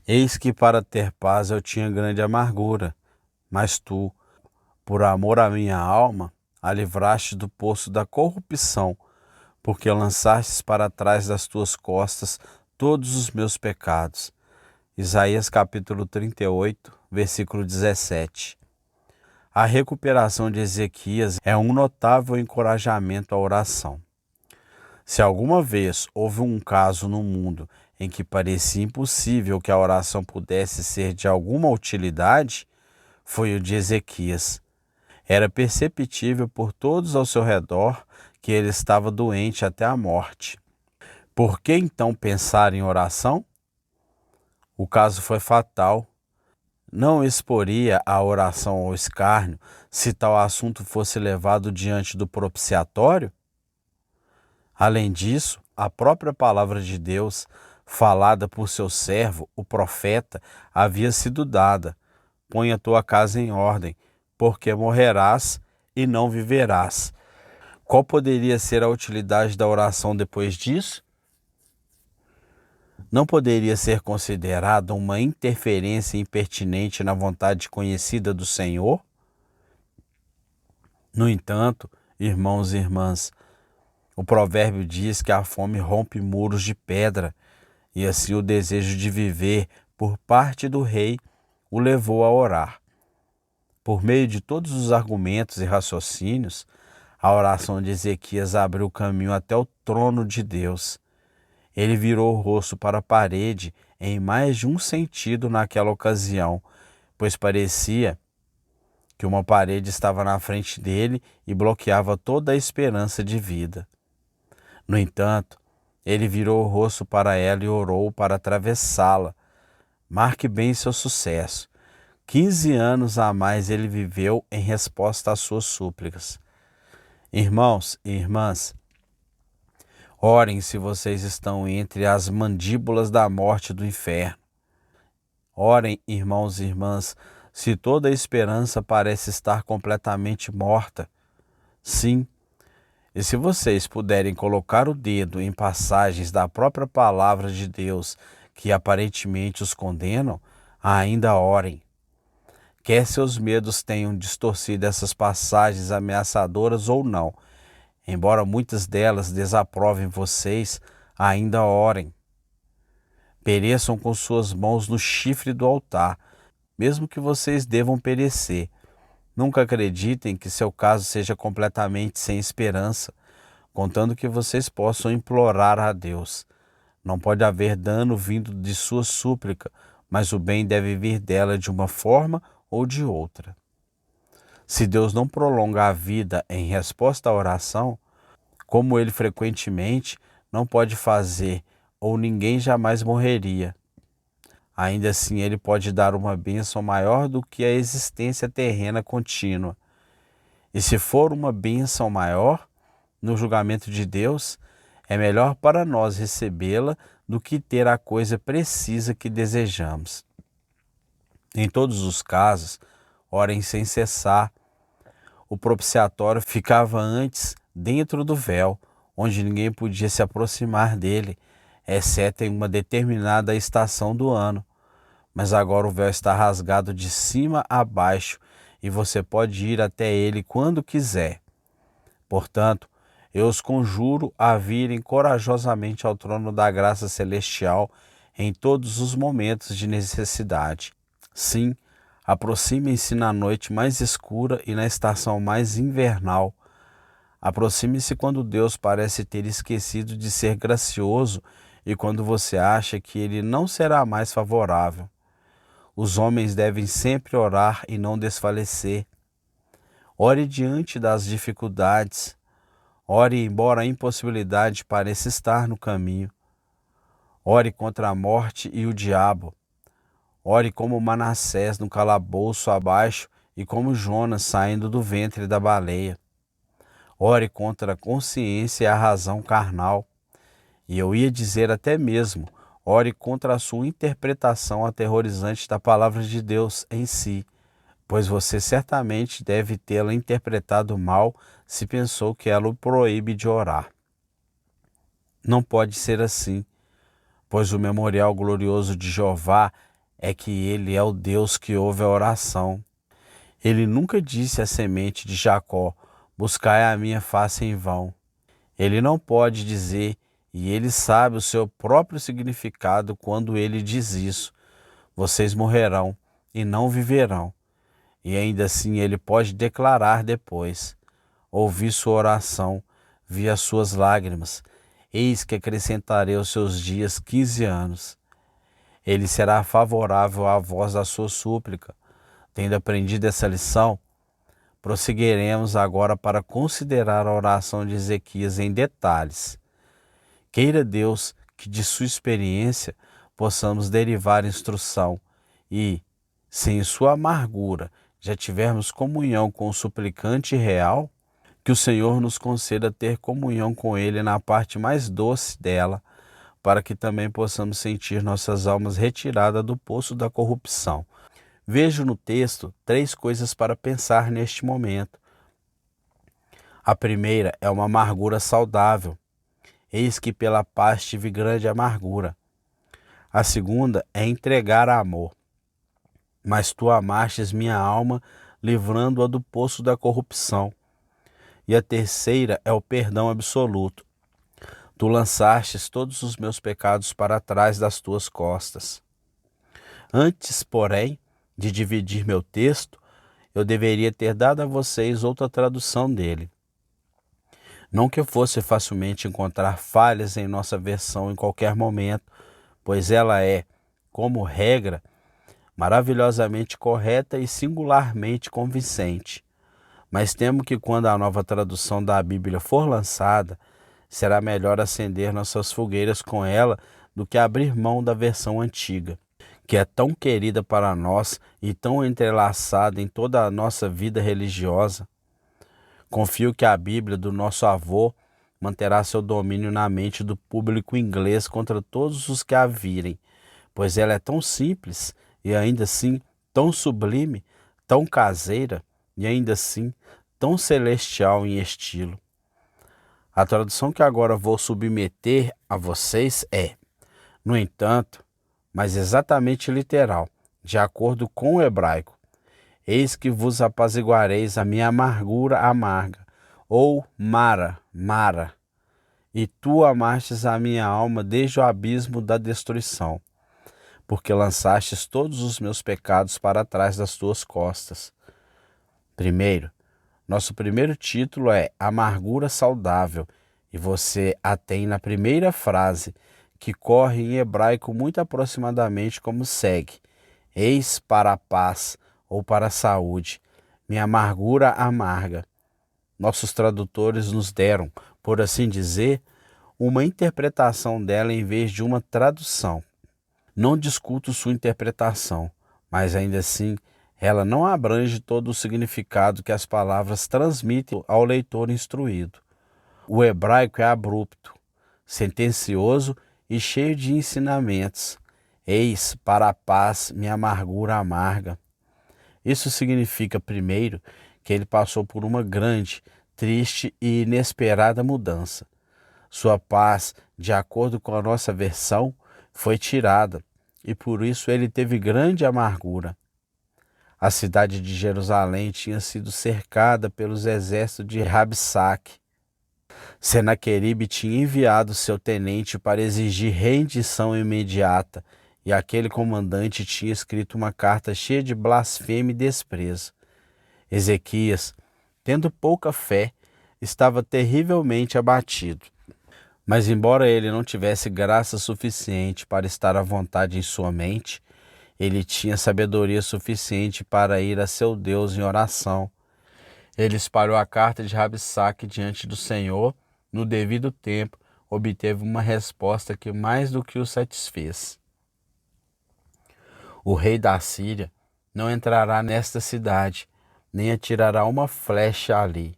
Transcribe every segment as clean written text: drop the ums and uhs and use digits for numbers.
Eis que para ter paz eu tinha grande amargura, mas tu, por amor à minha alma, a livraste do poço da corrupção, porque lançastes para trás das tuas costas todos os meus pecados. Isaías capítulo 38, versículo 17. A recuperação de Ezequias é um notável encorajamento à oração. Se alguma vez houve um caso no mundo em que parecia impossível que a oração pudesse ser de alguma utilidade, foi o de Ezequias. Era perceptível por todos ao seu redor que ele estava doente até a morte. Por que então pensar em oração? O caso foi fatal. Não exporia a oração ao escárnio se tal assunto fosse levado diante do propiciatório? Além disso, a própria palavra de Deus, falada por seu servo, o profeta, havia sido dada: põe a tua casa em ordem, porque morrerás e não viverás. Qual poderia ser a utilidade da oração depois disso? Não poderia ser considerada uma interferência impertinente na vontade conhecida do Senhor? No entanto, irmãos e irmãs, o provérbio diz que a fome rompe muros de pedra, e assim o desejo de viver por parte do rei o levou a orar. Por meio de todos os argumentos e raciocínios, a oração de Ezequias abriu o caminho até o trono de Deus. Ele virou o rosto para a parede em mais de um sentido naquela ocasião, pois parecia que uma parede estava na frente dele e bloqueava toda a esperança de vida. No entanto, ele virou o rosto para ela e orou para atravessá-la. Marque bem seu sucesso. 15 anos a mais ele viveu em resposta às suas súplicas. Irmãos e irmãs, orem se vocês estão entre as mandíbulas da morte do inferno. Orem, irmãos e irmãs, se toda a esperança parece estar completamente morta. Sim, e se vocês puderem colocar o dedo em passagens da própria palavra de Deus que aparentemente os condenam, ainda orem. Quer seus medos tenham distorcido essas passagens ameaçadoras ou não, embora muitas delas desaprovem vocês, ainda orem. Pereçam com suas mãos no chifre do altar, mesmo que vocês devam perecer. Nunca acreditem que seu caso seja completamente sem esperança, contando que vocês possam implorar a Deus. Não pode haver dano vindo de sua súplica, mas o bem deve vir dela de uma forma ou de outra. Se Deus não prolonga a vida em resposta à oração, como ele frequentemente não pode fazer, ou ninguém jamais morreria, ainda assim ele pode dar uma bênção maior do que a existência terrena contínua. E se for uma bênção maior, no julgamento de Deus, é melhor para nós recebê-la do que ter a coisa precisa que desejamos. Em todos os casos, orem sem cessar. O propiciatório ficava antes dentro do véu, onde ninguém podia se aproximar dele, exceto em uma determinada estação do ano. Mas agora o véu está rasgado de cima a baixo e você pode ir até ele quando quiser. Portanto, eu os conjuro a virem corajosamente ao trono da graça celestial em todos os momentos de necessidade. Sim, aproximem-se na noite mais escura e na estação mais invernal. Aproxime-se quando Deus parece ter esquecido de ser gracioso e quando você acha que ele não será mais favorável. Os homens devem sempre orar e não desfalecer. Ore diante das dificuldades. Ore embora a impossibilidade pareça estar no caminho. Ore contra a morte e o diabo. Ore como Manassés no calabouço abaixo e como Jonas saindo do ventre da baleia. Ore contra a consciência e a razão carnal. E eu ia dizer até mesmo, ore contra a sua interpretação aterrorizante da palavra de Deus em si, pois você certamente deve tê-la interpretado mal se pensou que ela o proíbe de orar. Não pode ser assim, pois o memorial glorioso de Jeová é que ele é o Deus que ouve a oração. Ele nunca disse à semente de Jacó: buscai a minha face em vão. Ele não pode dizer, e ele sabe o seu próprio significado quando ele diz isso: vocês morrerão e não viverão. E ainda assim ele pode declarar depois: ouvi sua oração, vi as suas lágrimas, eis que acrescentarei aos seus dias 15 anos. Ele será favorável à voz da sua súplica. Tendo aprendido essa lição, prosseguiremos agora para considerar a oração de Ezequias em detalhes. Queira Deus que de sua experiência possamos derivar instrução e, se em sua amargura já tivermos comunhão com o suplicante real, que o Senhor nos conceda ter comunhão com ele na parte mais doce dela, para que também possamos sentir nossas almas retiradas do poço da corrupção. Vejo no texto 3 coisas para pensar neste momento. A primeira é uma amargura saudável. Eis que pela paz tive grande amargura. A segunda é entregar amor. Mas tu amastes minha alma, livrando-a do poço da corrupção. E a terceira é o perdão absoluto. Tu lançastes todos os meus pecados para trás das tuas costas. Antes, porém, de dividir meu texto, eu deveria ter dado a vocês outra tradução dele. Não que eu fosse facilmente encontrar falhas em nossa versão em qualquer momento, pois ela é, como regra, maravilhosamente correta e singularmente convincente. Mas temo que quando a nova tradução da Bíblia for lançada, será melhor acender nossas fogueiras com ela do que abrir mão da versão antiga, que é tão querida para nós e tão entrelaçada em toda a nossa vida religiosa. Confio que a Bíblia do nosso avô manterá seu domínio na mente do público inglês contra todos os que a virem, pois ela é tão simples e ainda assim tão sublime, tão caseira e ainda assim tão celestial em estilo. A tradução que agora vou submeter a vocês é, no entanto, mas exatamente literal, de acordo com o hebraico. Eis que vos apaziguareis a minha amargura amarga, ou Mara, Mara, e tu amastes a minha alma desde o abismo da destruição, porque lançastes todos os meus pecados para trás das tuas costas. Primeiro, nosso primeiro título é Amargura Saudável, e você a tem na primeira frase, que corre em hebraico muito aproximadamente como segue: eis para a paz, ou para a saúde, minha amargura amarga. Nossos tradutores nos deram, por assim dizer, uma interpretação dela em vez de uma tradução. Não discuto sua interpretação, mas ainda assim ela não abrange todo o significado que as palavras transmitem ao leitor instruído. O hebraico é abrupto, sentencioso e cheio de ensinamentos. Eis para a paz minha amargura amarga. Isso significa, primeiro, que ele passou por uma grande, triste e inesperada mudança. Sua paz, de acordo com a nossa versão, foi tirada, e por isso ele teve grande amargura. A cidade de Jerusalém tinha sido cercada pelos exércitos de Rabsaque. Senaqueribe tinha enviado seu tenente para exigir rendição imediata, e aquele comandante tinha escrito uma carta cheia de blasfêmia e desprezo. Ezequias, tendo pouca fé, estava terrivelmente abatido. Mas embora ele não tivesse graça suficiente para estar à vontade em sua mente, ele tinha sabedoria suficiente para ir a seu Deus em oração. Ele espalhou a carta de Rabsaque diante do Senhor, no devido tempo, obteve uma resposta que mais do que o satisfez. O rei da Síria não entrará nesta cidade, nem atirará uma flecha ali,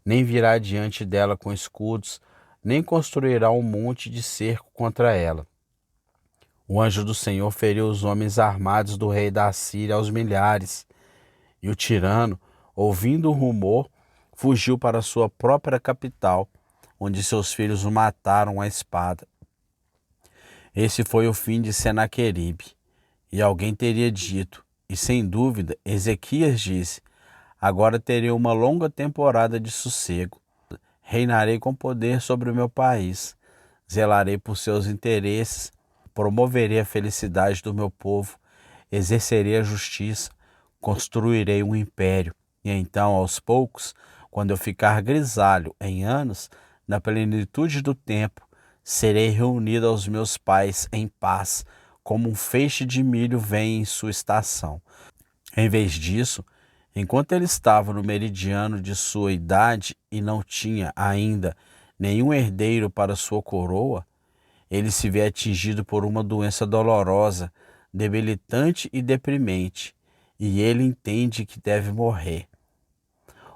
nem virá diante dela com escudos, nem construirá um monte de cerco contra ela. O anjo do Senhor feriu os homens armados do rei da Síria aos milhares, e o tirano, ouvindo o rumor, fugiu para sua própria capital, onde seus filhos o mataram à espada. Esse foi o fim de Senaqueribe. E alguém teria dito, e sem dúvida Ezequias disse: agora terei uma longa temporada de sossego. Reinarei com poder sobre o meu país. Zelarei por seus interesses, promoverei a felicidade do meu povo, exercerei a justiça, construirei um império. E então, aos poucos, quando eu ficar grisalho em anos, na plenitude do tempo, serei reunido aos meus pais em paz, como um feixe de milho vem em sua estação. Em vez disso, enquanto ele estava no meridiano de sua idade e não tinha ainda nenhum herdeiro para sua coroa, ele se vê atingido por uma doença dolorosa, debilitante e deprimente, e ele entende que deve morrer.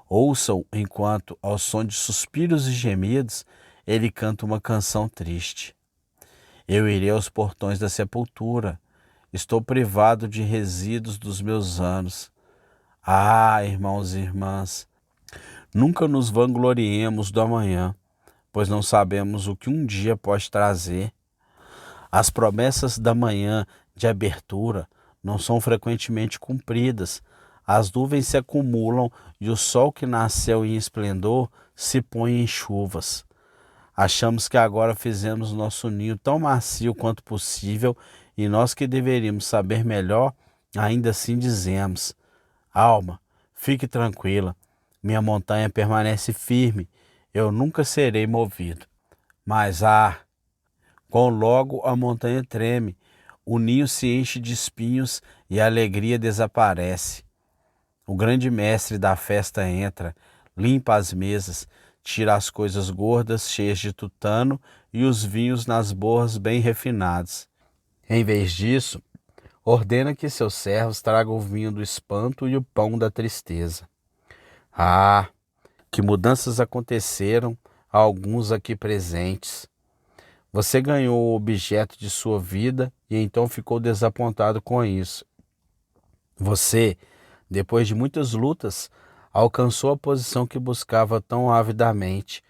Ouçam enquanto, ao som de suspiros e gemidos, ele canta uma canção triste. Eu irei aos portões da sepultura. Estou privado de resíduos dos meus anos. Ah, irmãos e irmãs, nunca nos vangloriemos do amanhã, pois não sabemos o que um dia pode trazer. As promessas da manhã de abertura não são frequentemente cumpridas. As nuvens se acumulam e o sol que nasceu em esplendor se põe em chuvas. Achamos que agora fizemos nosso ninho tão macio quanto possível e nós que deveríamos saber melhor, ainda assim dizemos: alma, fique tranquila, minha montanha permanece firme, eu nunca serei movido. Mas, quão logo a montanha treme, o ninho se enche de espinhos e a alegria desaparece. O grande mestre da festa entra, limpa as mesas, tira as coisas gordas cheias de tutano e os vinhos nas borras bem refinados. Em vez disso, ordena que seus servos tragam o vinho do espanto e o pão da tristeza. Ah, que mudanças aconteceram a alguns aqui presentes. Você ganhou o objeto de sua vida e então ficou desapontado com isso. Você, depois de muitas lutas, alcançou a posição que buscava tão avidamente,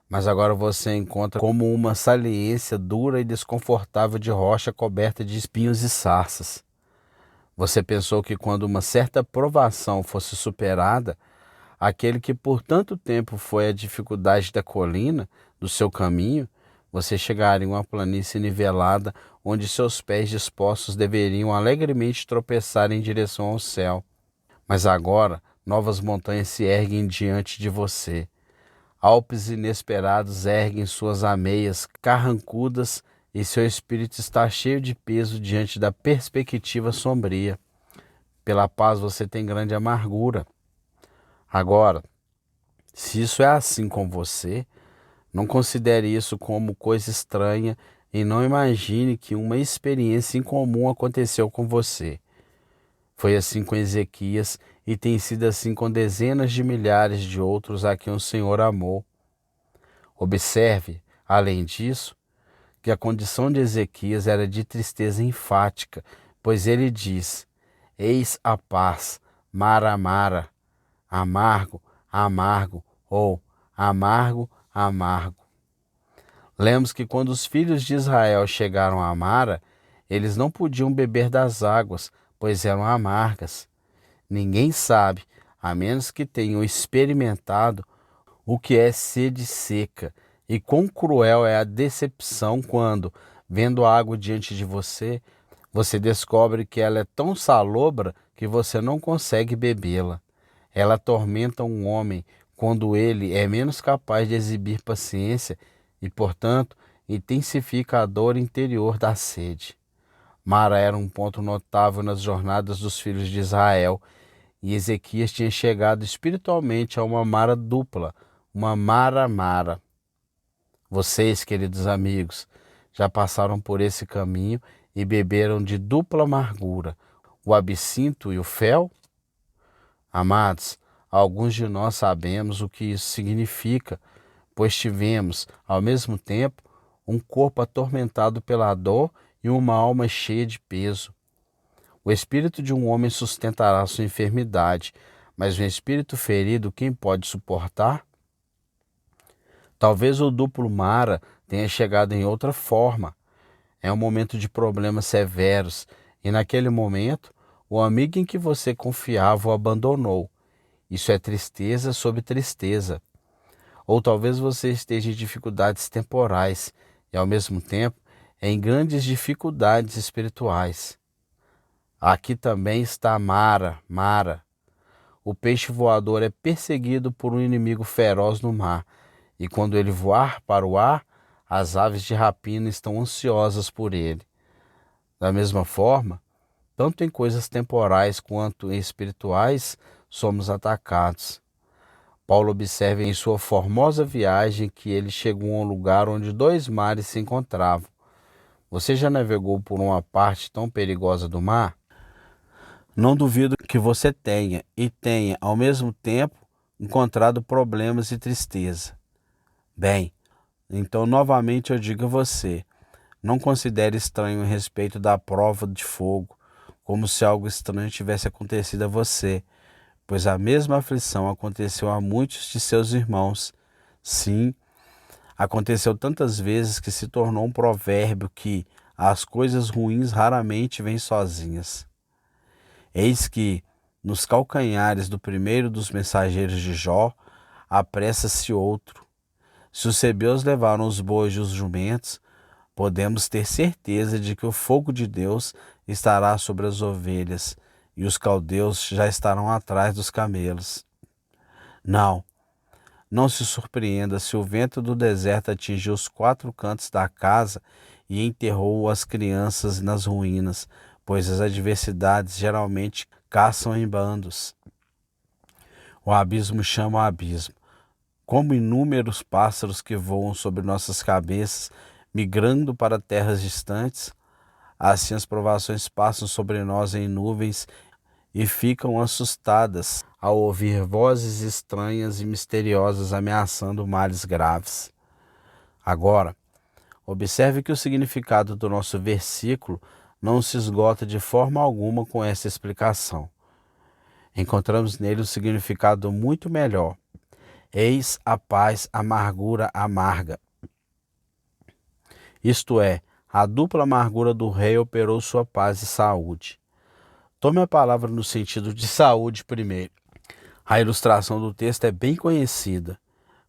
mas agora você encontra como uma saliência dura e desconfortável de rocha coberta de espinhos e sarças. Você pensou que quando uma certa provação fosse superada, aquele que por tanto tempo foi a dificuldade da colina, do seu caminho, você chegaria em uma planície nivelada onde seus pés dispostos deveriam alegremente tropeçar em direção ao céu. Mas agora novas montanhas se erguem diante de você. Alpes inesperados erguem suas ameias carrancudas e seu espírito está cheio de peso diante da perspectiva sombria. Pela paz você tem grande amargura. Agora, se isso é assim com você, não considere isso como coisa estranha e não imagine que uma experiência incomum aconteceu com você. Foi assim com Ezequias e tem sido assim com dezenas de milhares de outros a quem o Senhor amou. Observe, além disso, que a condição de Ezequias era de tristeza enfática, pois ele diz: eis a paz, mara, mara, amargo, amargo, ou amargo, amargo. Lemos que quando os filhos de Israel chegaram a Mara, eles não podiam beber das águas, pois eram amargas. Ninguém sabe, a menos que tenham experimentado, o que é sede seca, e quão cruel é a decepção quando, vendo a água diante de você, você descobre que ela é tão salobra que você não consegue bebê-la. Ela atormenta um homem quando ele é menos capaz de exibir paciência e, portanto, intensifica a dor interior da sede. Mara era um ponto notável nas jornadas dos filhos de Israel, e Ezequias tinha chegado espiritualmente a uma Mara dupla, uma Mara-Mara. Vocês, queridos amigos, já passaram por esse caminho e beberam de dupla amargura, o absinto e o fel? Amados, alguns de nós sabemos o que isso significa, pois tivemos, ao mesmo tempo, um corpo atormentado pela dor e uma alma cheia de peso. O espírito de um homem sustentará sua enfermidade, mas um espírito ferido quem pode suportar? Talvez o duplo Mara tenha chegado em outra forma. É um momento de problemas severos E naquele momento, o amigo em que você confiava o abandonou. Isso é tristeza sobre tristeza. Ou talvez você esteja em dificuldades temporais e, ao mesmo tempo, em grandes dificuldades espirituais. Aqui também está Mara, Mara. O peixe voador é perseguido por um inimigo feroz no mar, e quando ele voar para o ar, as aves de rapina estão ansiosas por ele. Da mesma forma, tanto em coisas temporais quanto em espirituais, somos atacados. Paulo observa em sua formosa viagem que ele chegou a um lugar onde dois mares se encontravam. Você já navegou por uma parte tão perigosa do mar? Não duvido que você tenha, e tenha, ao mesmo tempo, encontrado problemas e tristeza. Bem, então novamente eu digo a você, não considere estranho a respeito da prova de fogo, como se algo estranho tivesse acontecido a você, pois a mesma aflição aconteceu a muitos de seus irmãos. Sim, aconteceu tantas vezes que se tornou um provérbio que as coisas ruins raramente vêm sozinhas. Eis que, nos calcanhares do primeiro dos mensageiros de Jó, apressa-se outro. Se os hebeus levaram os bois e os jumentos, podemos ter certeza de que o fogo de Deus estará sobre as ovelhas, e os caldeus já estarão atrás dos camelos. Não, não se surpreenda se o vento do deserto atingiu os quatro cantos da casa e enterrou as crianças nas ruínas, pois as adversidades geralmente caçam em bandos. O abismo chama o abismo. Como inúmeros pássaros que voam sobre nossas cabeças, migrando para terras distantes, assim as provações passam sobre nós em nuvens e ficam assustadas ao ouvir vozes estranhas e misteriosas ameaçando males graves. Agora, observe que o significado do nosso versículo não se esgota de forma alguma com essa explicação. Encontramos nele um significado muito melhor. Eis a paz, amargura amarga. Isto é, a dupla amargura do rei operou sua paz e saúde. Tome a palavra no sentido de saúde primeiro. A ilustração do texto é bem conhecida.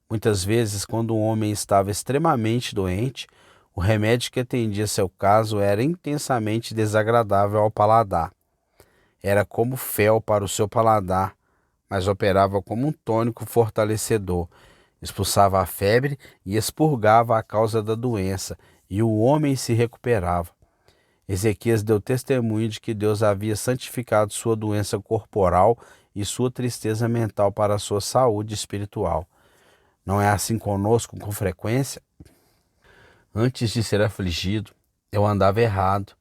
Muitas vezes, quando um homem estava extremamente doente, o remédio que atendia seu caso era intensamente desagradável ao paladar. Era como fel para o seu paladar, mas operava como um tônico fortalecedor, expulsava a febre e expurgava a causa da doença, e o homem se recuperava. Ezequias deu testemunho de que Deus havia santificado sua doença corporal e sua tristeza mental para a sua saúde espiritual. Não é assim conosco com frequência? Antes de ser afligido, eu andava errado,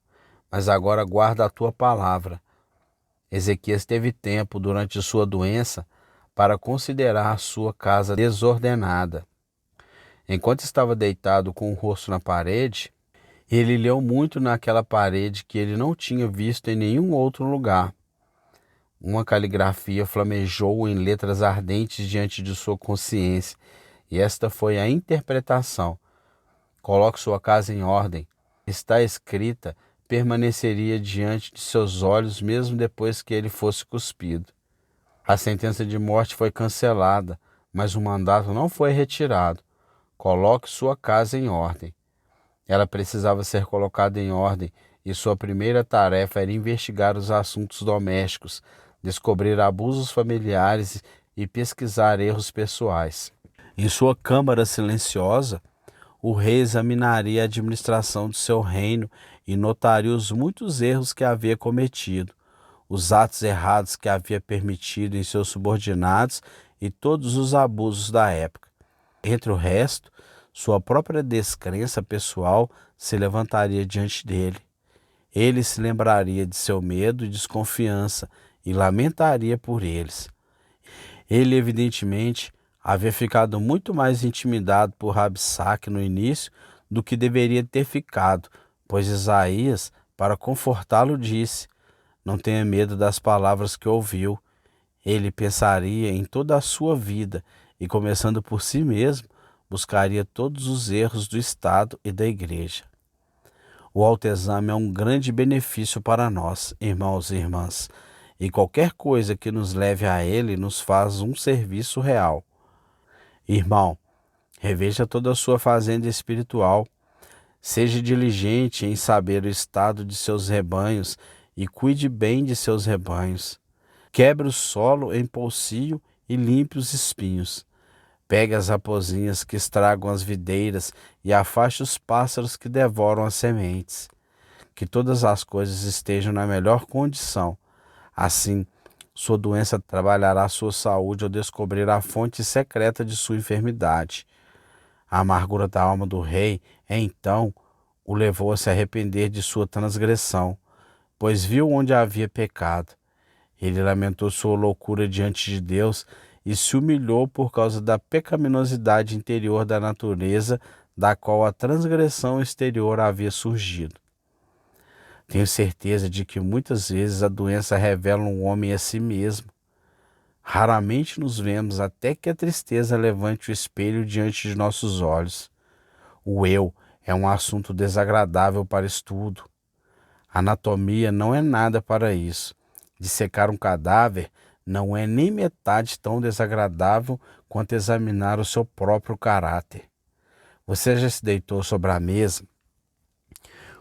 mas agora guarda a tua palavra. Ezequias teve tempo durante sua doença para considerar a sua casa desordenada. Enquanto estava deitado com o rosto na parede, ele leu muito naquela parede que ele não tinha visto em nenhum outro lugar. Uma caligrafia flamejou em letras ardentes diante de sua consciência, e esta foi a interpretação. Coloque sua casa em ordem. Está escrita, permaneceria diante de seus olhos mesmo depois que ele fosse cuspido. A sentença de morte foi cancelada, mas o mandato não foi retirado. Coloque sua casa em ordem. Ela precisava ser colocada em ordem e sua primeira tarefa era investigar os assuntos domésticos, descobrir abusos familiares e pesquisar erros pessoais. Em sua câmara silenciosa, o rei examinaria a administração do seu reino e notaria os muitos erros que havia cometido, os atos errados que havia permitido em seus subordinados e todos os abusos da época. Entre o resto, sua própria descrença pessoal se levantaria diante dele. Ele se lembraria de seu medo e desconfiança e lamentaria por eles. Ele, evidentemente, havia ficado muito mais intimidado por Rabsaque no início do que deveria ter ficado, pois Isaías, para confortá-lo, disse: não tenha medo das palavras que ouviu. Ele pensaria em toda a sua vida e, começando por si mesmo, buscaria todos os erros do Estado e da Igreja. O autoexame é um grande benefício para nós, irmãos e irmãs, e qualquer coisa que nos leve a ele nos faz um serviço real. Irmão, reveja toda a sua fazenda espiritual, seja diligente em saber o estado de seus rebanhos e cuide bem de seus rebanhos. Quebre o solo em poucio e limpe os espinhos. Pegue as raposinhas que estragam as videiras e afaste os pássaros que devoram as sementes. Que todas as coisas estejam na melhor condição. Assim, sua doença trabalhará a sua saúde ao descobrir a fonte secreta de sua enfermidade. A amargura da alma do rei, então, o levou a se arrepender de sua transgressão, pois viu onde havia pecado. Ele lamentou sua loucura diante de Deus e se humilhou por causa da pecaminosidade interior da natureza, da qual a transgressão exterior havia surgido. Tenho certeza de que muitas vezes a doença revela um homem a si mesmo. Raramente nos vemos até que a tristeza levante o espelho diante de nossos olhos. O eu é um assunto desagradável para estudo. A anatomia não é nada para isso. Dissecar um cadáver não é nem metade tão desagradável quanto examinar o seu próprio caráter. Você já se deitou sobre a mesa,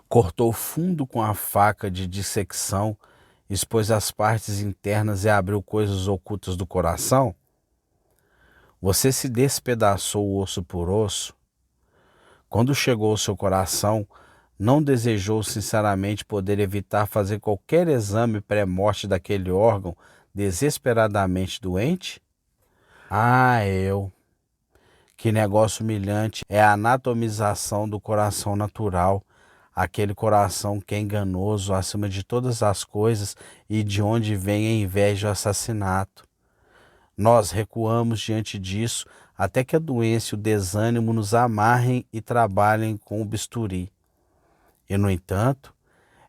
cortou fundo com a faca de dissecção, expôs as partes internas e abriu coisas ocultas do coração? Você se despedaçou osso por osso? Quando chegou ao seu coração, não desejou sinceramente poder evitar fazer qualquer exame pré-morte daquele órgão desesperadamente doente? Que negócio humilhante é a anatomização do coração natural, aquele coração que é enganoso acima de todas as coisas e de onde vem a inveja e o assassinato. Nós recuamos diante disso até que a doença e o desânimo nos amarrem e trabalhem com o bisturi. E, no entanto,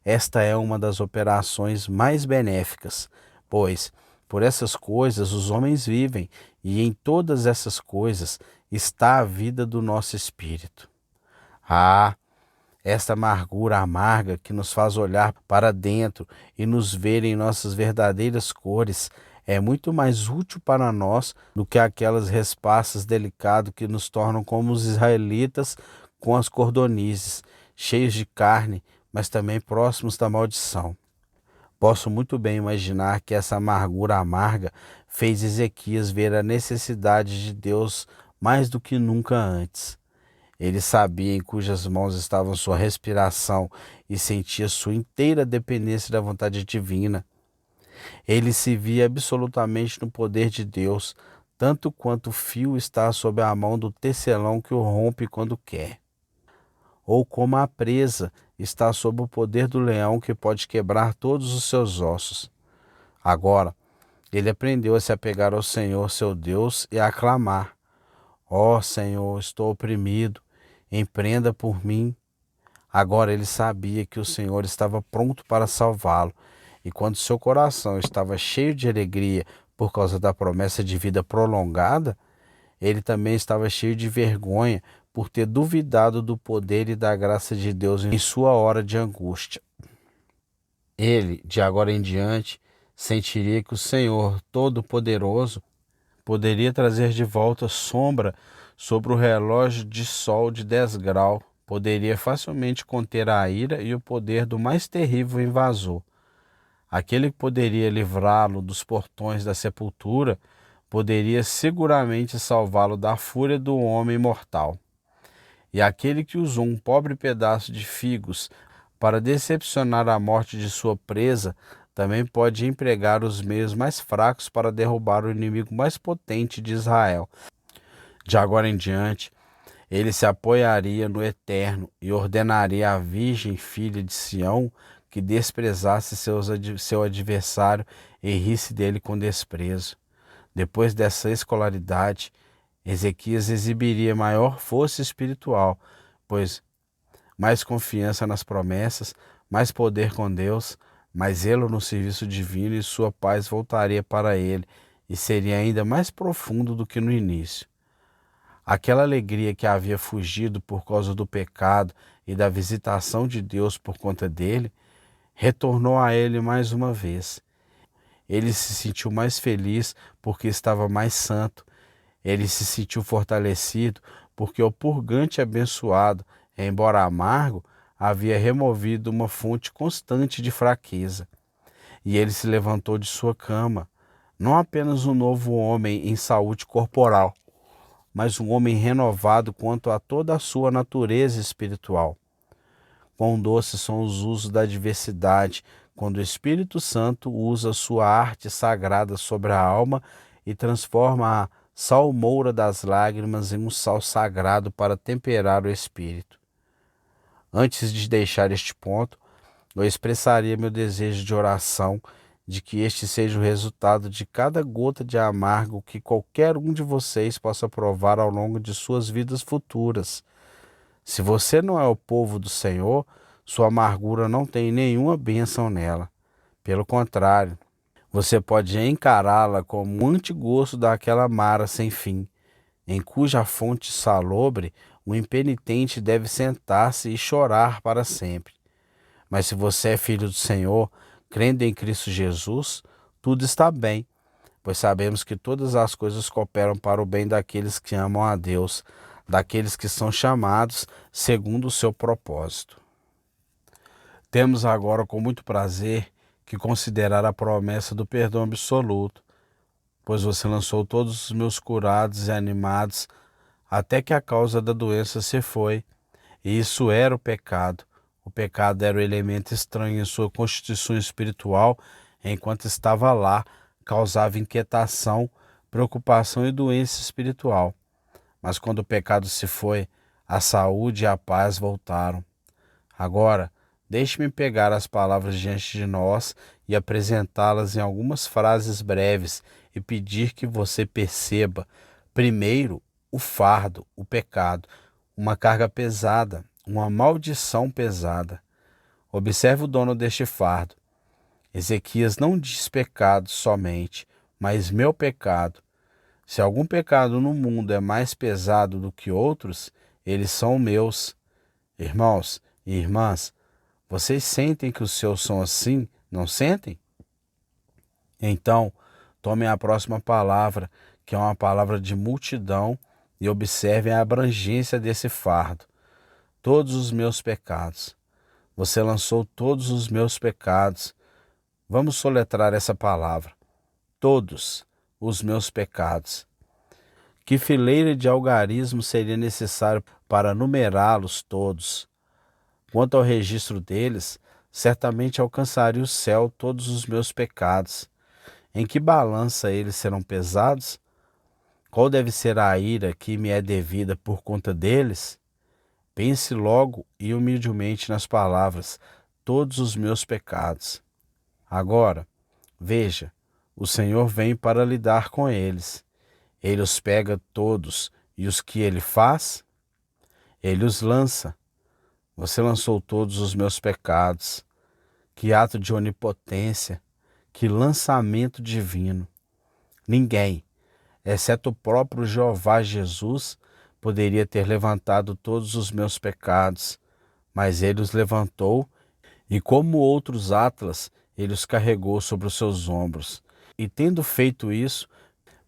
esta é uma das operações mais benéficas, pois por essas coisas os homens vivem, e em todas essas coisas está a vida do nosso espírito. Esta amargura amarga que nos faz olhar para dentro e nos ver em nossas verdadeiras cores é muito mais útil para nós do que aquelas respassas delicadas que nos tornam como os israelitas com as cordonizes, cheios de carne, mas também próximos da maldição. Posso muito bem imaginar que essa amargura amarga fez Ezequias ver a necessidade de Deus mais do que nunca antes. Ele sabia em cujas mãos estava sua respiração e sentia sua inteira dependência da vontade divina. Ele se via absolutamente no poder de Deus, tanto quanto o fio está sob a mão do tecelão que o rompe quando quer. Ou como a presa está sob o poder do leão que pode quebrar todos os seus ossos. Agora, ele aprendeu a se apegar ao Senhor, seu Deus, e a clamar: ó Senhor, estou oprimido, empreenda por mim. Agora ele sabia que o Senhor estava pronto para salvá-lo, e quando seu coração estava cheio de alegria por causa da promessa de vida prolongada, ele também estava cheio de vergonha por ter duvidado do poder e da graça de Deus em sua hora de angústia. Ele, de agora em diante, sentiria que o Senhor Todo-Poderoso poderia trazer de volta sombra sobre o relógio de sol de 10 graus, poderia facilmente conter a ira e o poder do mais terrível invasor. Aquele que poderia livrá-lo dos portões da sepultura poderia seguramente salvá-lo da fúria do homem mortal. E aquele que usou um pobre pedaço de figos para decepcionar a morte de sua presa também pode empregar os meios mais fracos para derrubar o inimigo mais potente de Israel. De agora em diante, ele se apoiaria no Eterno e ordenaria à Virgem filha de Sião que desprezasse seu adversário e risse dele com desprezo. Depois dessa escolaridade, Ezequias exibiria maior força espiritual, pois mais confiança nas promessas, mais poder com Deus, mais zelo no serviço divino, e sua paz voltaria para ele e seria ainda mais profundo do que no início. Aquela alegria que havia fugido por causa do pecado e da visitação de Deus por conta dele, retornou a ele mais uma vez. Ele se sentiu mais feliz porque estava mais santo. Ele se sentiu fortalecido porque o purgante abençoado, embora amargo, havia removido uma fonte constante de fraqueza. E ele se levantou de sua cama, não apenas um novo homem em saúde corporal, mas um homem renovado quanto a toda a sua natureza espiritual. Quão doces são os usos da diversidade, quando o Espírito Santo usa sua arte sagrada sobre a alma e transforma a salmoura das lágrimas em um sal sagrado para temperar o espírito. Antes de deixar este ponto, eu expressaria meu desejo de oração de que este seja o resultado de cada gota de amargo que qualquer um de vocês possa provar ao longo de suas vidas futuras. Se você não é o povo do Senhor, sua amargura não tem nenhuma bênção nela. Pelo contrário, você pode encará-la como um antigosto daquela mara sem fim, em cuja fonte salobre o impenitente deve sentar-se e chorar para sempre. Mas se você é filho do Senhor, crendo em Cristo Jesus, tudo está bem, pois sabemos que todas as coisas cooperam para o bem daqueles que amam a Deus, daqueles que são chamados segundo o seu propósito. Temos agora com muito prazer que considerar a promessa do perdão absoluto, pois você lançou todos os meus curados e animados até que a causa da doença se foi, e isso era o pecado. O pecado era o elemento estranho em sua constituição espiritual, enquanto estava lá, causava inquietação, preocupação e doença espiritual. Mas quando o pecado se foi, a saúde e a paz voltaram. Agora, deixe-me pegar as palavras diante de nós e apresentá-las em algumas frases breves e pedir que você perceba, primeiro, o fardo, o pecado, uma carga pesada, uma maldição pesada. Observe o dono deste fardo. Ezequias não diz pecado somente, mas meu pecado. Se algum pecado no mundo é mais pesado do que outros, eles são meus. Irmãos e irmãs, vocês sentem que os seus são assim, não sentem? Então, tomem a próxima palavra, que é uma palavra de multidão, e observem a abrangência desse fardo. Todos os meus pecados. Você lançou todos os meus pecados. Vamos soletrar essa palavra. Todos os meus pecados. Que fileira de algarismo seria necessário para numerá-los todos? Quanto ao registro deles, certamente alcançaria o céu todos os meus pecados. Em que balança eles serão pesados? Qual deve ser a ira que me é devida por conta deles? Pense logo e humildemente nas palavras, todos os meus pecados. Agora, veja, o Senhor vem para lidar com eles. Ele os pega todos, e os que ele faz? Ele os lança. Você lançou todos os meus pecados. Que ato de onipotência, que lançamento divino. Ninguém, exceto o próprio Jeová Jesus, poderia ter levantado todos os meus pecados, mas ele os levantou e, como outros atlas, ele os carregou sobre os seus ombros. E tendo feito isso,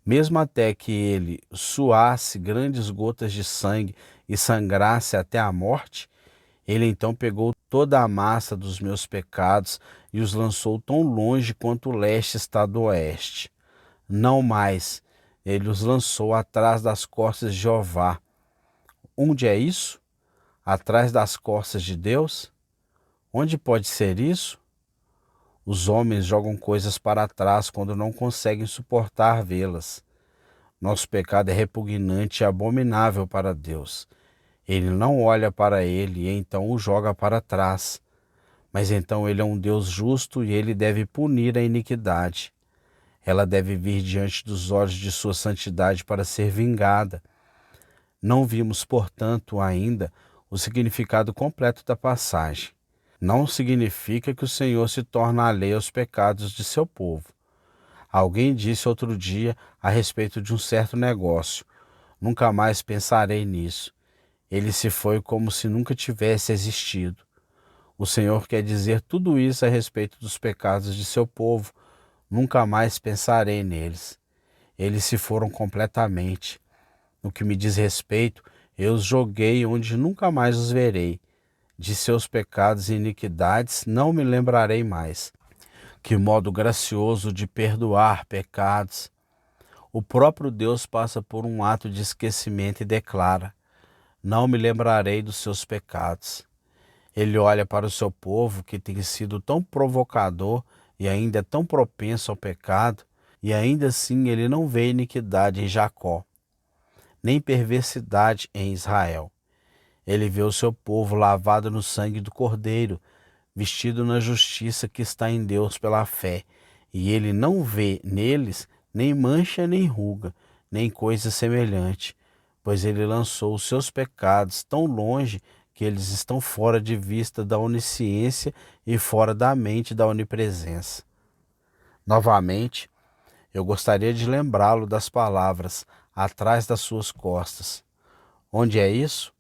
mesmo até que ele suasse grandes gotas de sangue e sangrasse até a morte, ele então pegou toda a massa dos meus pecados e os lançou tão longe quanto o leste está do oeste. Não mais, ele os lançou atrás das costas de Jeová. Onde é isso? Atrás das costas de Deus? Onde pode ser isso? Os homens jogam coisas para trás quando não conseguem suportar vê-las. Nosso pecado é repugnante e abominável para Deus. Ele não olha para ele e então o joga para trás. Mas então ele é um Deus justo e ele deve punir a iniquidade. Ela deve vir diante dos olhos de sua santidade para ser vingada. Não vimos, portanto, ainda o significado completo da passagem. Não significa que o Senhor se torna alheio aos pecados de seu povo. Alguém disse outro dia a respeito de um certo negócio. Nunca mais pensarei nisso. Ele se foi como se nunca tivesse existido. O Senhor quer dizer tudo isso a respeito dos pecados de seu povo. Nunca mais pensarei neles. Eles se foram completamente. No que me diz respeito, eu os joguei onde nunca mais os verei. De seus pecados e iniquidades não me lembrarei mais. Que modo gracioso de perdoar pecados! O próprio Deus passa por um ato de esquecimento e declara: não me lembrarei dos seus pecados. Ele olha para o seu povo que tem sido tão provocador e ainda é tão propenso ao pecado, e ainda assim ele não vê iniquidade em Jacó, nem perversidade em Israel. Ele vê o seu povo lavado no sangue do Cordeiro, vestido na justiça que está em Deus pela fé, e ele não vê neles nem mancha nem ruga, nem coisa semelhante, pois ele lançou os seus pecados tão longe que eles estão fora de vista da onisciência e fora da mente da onipresença. Novamente, eu gostaria de lembrá-lo das palavras atrás das suas costas. Onde é isso?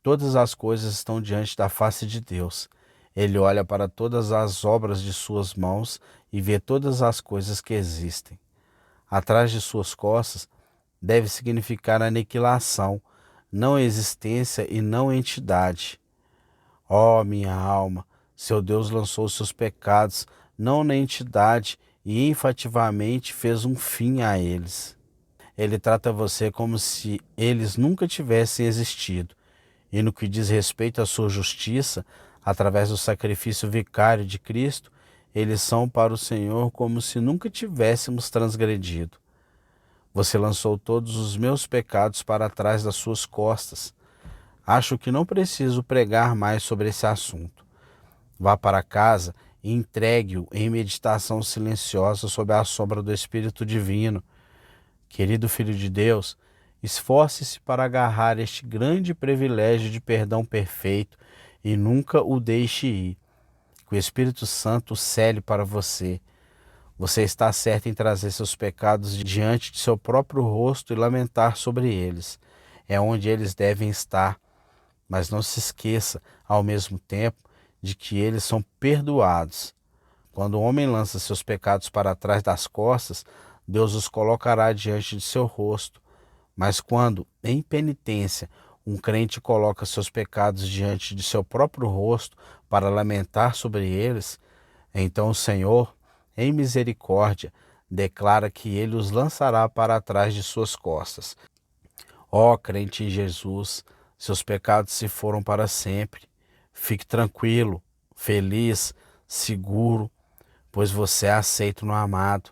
Todas as coisas estão diante da face de Deus. Ele olha para todas as obras de suas mãos e vê todas as coisas que existem. Atrás de suas costas deve significar aniquilação, não existência e não entidade. Ó, minha alma, seu Deus lançou seus pecados não na entidade e enfativamente fez um fim a eles. Ele trata você como se eles nunca tivessem existido. E no que diz respeito à sua justiça, através do sacrifício vicário de Cristo, eles são para o Senhor como se nunca tivéssemos transgredido. Você lançou todos os meus pecados para trás das suas costas. Acho que não preciso pregar mais sobre esse assunto. Vá para casa e entregue-o em meditação silenciosa sob a sombra do Espírito Divino. Querido Filho de Deus, esforce-se para agarrar este grande privilégio de perdão perfeito e nunca o deixe ir. Que o Espírito Santo o cele para você. Você está certo em trazer seus pecados diante de seu próprio rosto e lamentar sobre eles. É onde eles devem estar. Mas não se esqueça, ao mesmo tempo, de que eles são perdoados. Quando o homem lança seus pecados para trás das costas, Deus os colocará diante de seu rosto. Mas quando, em penitência, um crente coloca seus pecados diante de seu próprio rosto para lamentar sobre eles, então o Senhor, em misericórdia, declara que ele os lançará para trás de suas costas. Ó crente em Jesus, seus pecados se foram para sempre. Fique tranquilo, feliz, seguro, pois você é aceito no amado.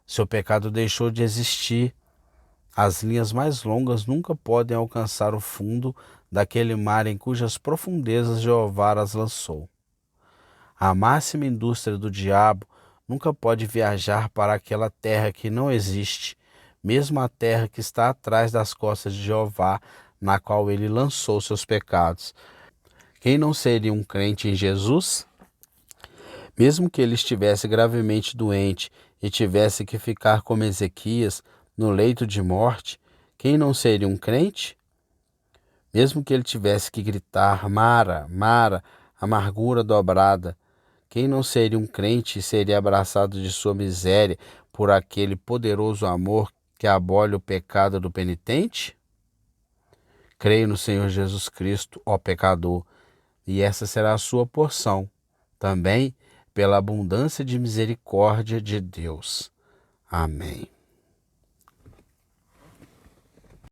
Seu pecado deixou de existir. As linhas mais longas nunca podem alcançar o fundo daquele mar em cujas profundezas Jeová as lançou. A máxima indústria do diabo nunca pode viajar para aquela terra que não existe, mesmo a terra que está atrás das costas de Jeová, na qual ele lançou seus pecados. Quem não seria um crente em Jesus? Mesmo que ele estivesse gravemente doente e tivesse que ficar como Ezequias no leito de morte, quem não seria um crente? Mesmo que ele tivesse que gritar, Mara, Mara, amargura dobrada, quem não seria um crente e seria abraçado de sua miséria por aquele poderoso amor que abole o pecado do penitente? Creio no Senhor Jesus Cristo, ó pecador, e essa será a sua porção, também pela abundância de misericórdia de Deus. Amém.